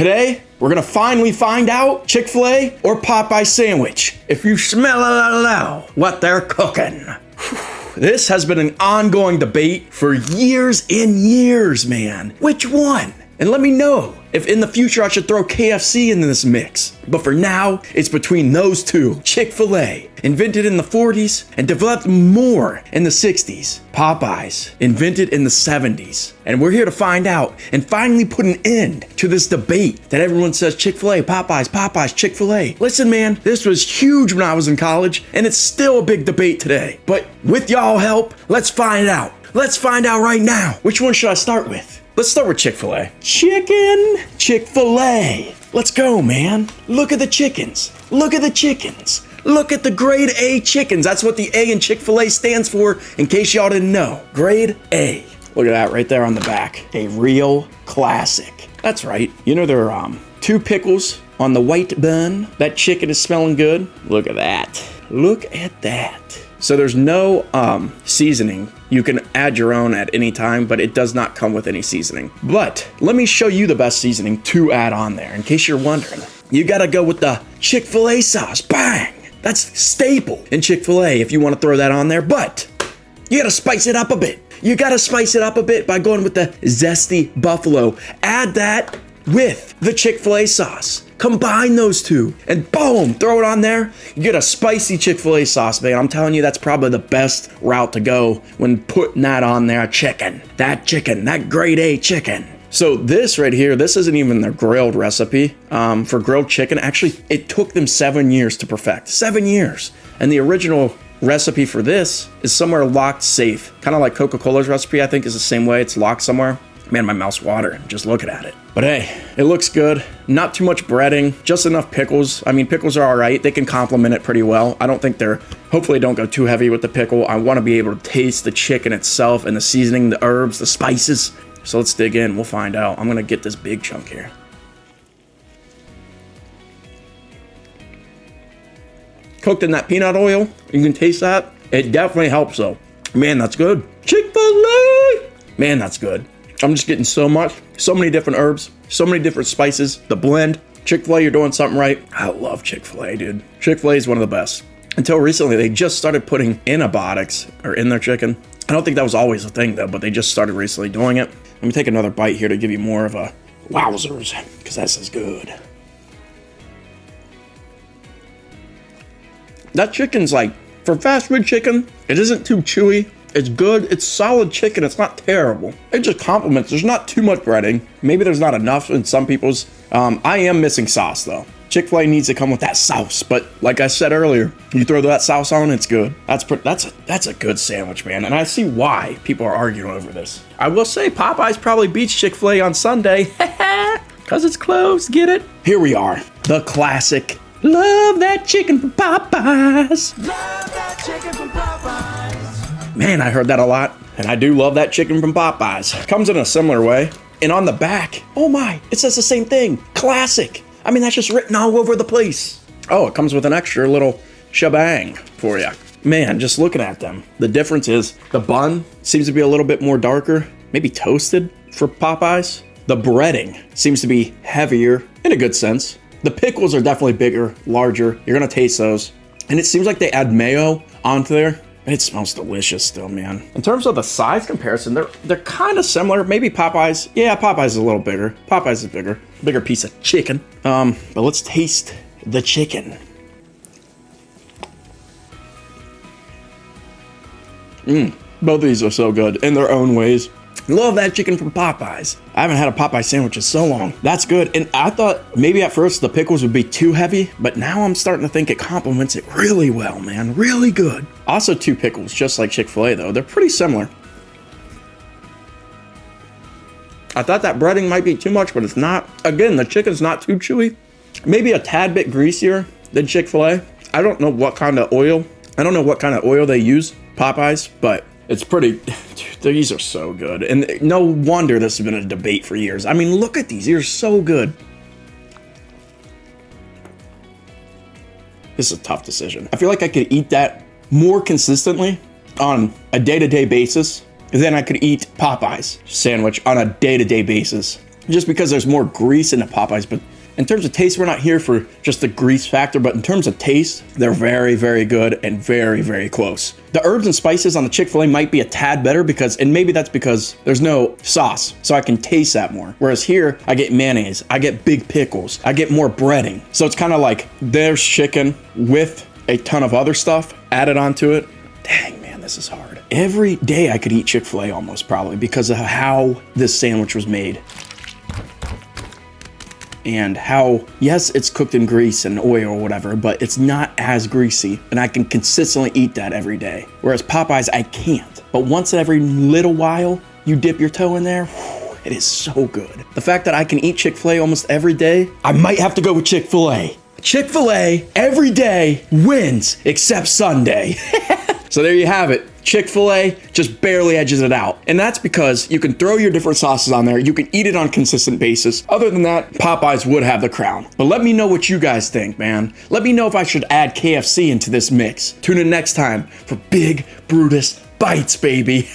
Today, we're gonna finally find out Chick-fil-A or Popeye sandwich. If you smell what they're cooking. This has been an ongoing debate for years and years, man. Which one? And let me know if in the future I should throw KFC into this mix. But for now, it's between those two. Chick-fil-A, invented in the 40s and developed more in the 60s. Popeyes, invented in the 70s. And we're here to find out and finally put an end to this debate that everyone says Chick-fil-A, Popeyes, Popeyes, Chick-fil-A. Listen, man, this was huge when I was in college, and it's still a big debate today. But with y'all help, let's find out. Let's find out right now. Which one should I start with? Let's start with Chick-fil-A. Chicken, Chick-fil-A. Let's go, man. Look at the chickens. Look at the chickens. Look at the grade A chickens. That's what the A in Chick-fil-A stands for, in case y'all didn't know. Grade A. Look at that right there on the back. A real classic. That's right. You know there are 2 pickles on the white bun. That chicken is smelling good. Look at that. Look at that. So there's no seasoning. You can add your own at any time, but it does not come with any seasoning. But let me show you the best seasoning to add on there, in case you're wondering. You gotta go with the Chick-fil-A sauce. Bang! That's staple in Chick-fil-A if you wanna throw that on there, but you gotta spice it up a bit. You gotta spice it up a bit by going with the zesty buffalo. Add that with the Chick-fil-A sauce. Combine those two and boom, throw it on there. You get a spicy Chick-fil-A sauce, man. I'm telling you, that's probably the best route to go when putting that on there. That grade A chicken. So this right here, this isn't even their grilled recipe for grilled chicken. Actually, it took them 7 years to perfect. 7 years. And the original recipe for this is somewhere locked safe. Kind of like Coca-Cola's recipe, I think, is the same way. It's locked somewhere. Man, my mouth's watering just looking at it. But hey, it looks good. Not too much breading, just enough pickles. I mean, pickles are all right. They can complement it pretty well. I don't think hopefully don't go too heavy with the pickle. I want to be able to taste the chicken itself and the seasoning, the herbs, the spices. So let's dig in, we'll find out. I'm gonna get this big chunk here. Cooked in that peanut oil, you can taste that. It definitely helps though. Man, that's good. Chick-fil-A! Man, that's good. I'm just getting so many different herbs, so many different spices, the blend. Chick-fil-A, you're doing something right. I love Chick-fil-A, dude. Chick-fil-A is one of the best. Until recently, they just started putting antibiotics in their chicken. I don't think that was always a thing though, but they just started recently doing it. Let me take another bite here to give you more of a wowzers, because this is good. That chicken's like, for fast food chicken, it isn't too chewy. It's good. It's solid chicken. It's not terrible. It just complements. There's not too much breading. Maybe there's not enough in some people's. I am missing sauce though. Chick-fil-A needs to come with that sauce. But like I said earlier, you throw that sauce on, it's good. That's a good sandwich, man. And I see why people are arguing over this. I will say Popeyes probably beats Chick-fil-A on Sunday. Because it's close. Get it? Here we are. The classic. Love that chicken from Popeyes. Love that chicken from Popeyes. Man, I heard that a lot, and I do love that chicken from Popeyes. Comes in a similar way, and on the back, oh my, it says the same thing, classic. I mean, that's just written all over the place. Oh, it comes with an extra little shebang for you. Man, just looking at them, the difference is the bun seems to be a little bit more darker, maybe toasted for Popeyes. The breading seems to be heavier in a good sense. The pickles are definitely bigger, larger. You're gonna taste those. And it seems like they add mayo onto there. It smells delicious still, man. In terms of the size comparison, they're kind of similar. Maybe Popeyes. Yeah, Popeyes is a little bigger. Popeyes is bigger. Bigger piece of chicken. But let's taste the chicken. Both of these are so good in their own ways. Love that chicken from Popeyes. I haven't had a Popeye sandwich in so long. That's good. And I thought maybe at first the pickles would be too heavy, but now I'm starting to think it complements it really well, man. Really good. Also 2 pickles, just like Chick-fil-A though. They're pretty similar. I thought that breading might be too much, but it's not. Again, the chicken's not too chewy. Maybe a tad bit greasier than Chick-fil-A. I don't know what kind of oil. They use, Popeyes, but it's pretty, dude, these are so good. And no wonder this has been a debate for years. I mean, look at these, they're so good. This is a tough decision. I feel like I could eat that more consistently on a day-to-day basis than I could eat Popeyes sandwich on a day-to-day basis. just because there's more grease in the Popeyes. But in terms of taste, we're not here for just the grease factor, but in terms of taste, they're very, very good and very, very close. The herbs and spices on the Chick-fil-A might be a tad better because, and maybe that's because there's no sauce, so I can taste that more. Whereas here, I get mayonnaise, I get big pickles, I get more breading. So it's kind of like there's chicken with a ton of other stuff added onto it. Dang, man, this is hard. Every day I could eat Chick-fil-A almost, probably, because of how this sandwich was made. And how, yes, it's cooked in grease and oil or whatever, but it's not as greasy, and I can consistently eat that every day. Whereas Popeyes, I can't. But once every little while, you dip your toe in there, it is so good. The fact that I can eat Chick-fil-A almost every day, I might have to go with Chick-fil-A. Chick-fil-A every day wins except Sunday. So there you have it. Chick-fil-A just barely edges it out. And that's because you can throw your different sauces on there. You can eat it on a consistent basis. Other than that, Popeyes would have the crown. But let me know what you guys think, man. Let me know if I should add KFC into this mix. Tune in next time for Big Brutus Bites, baby.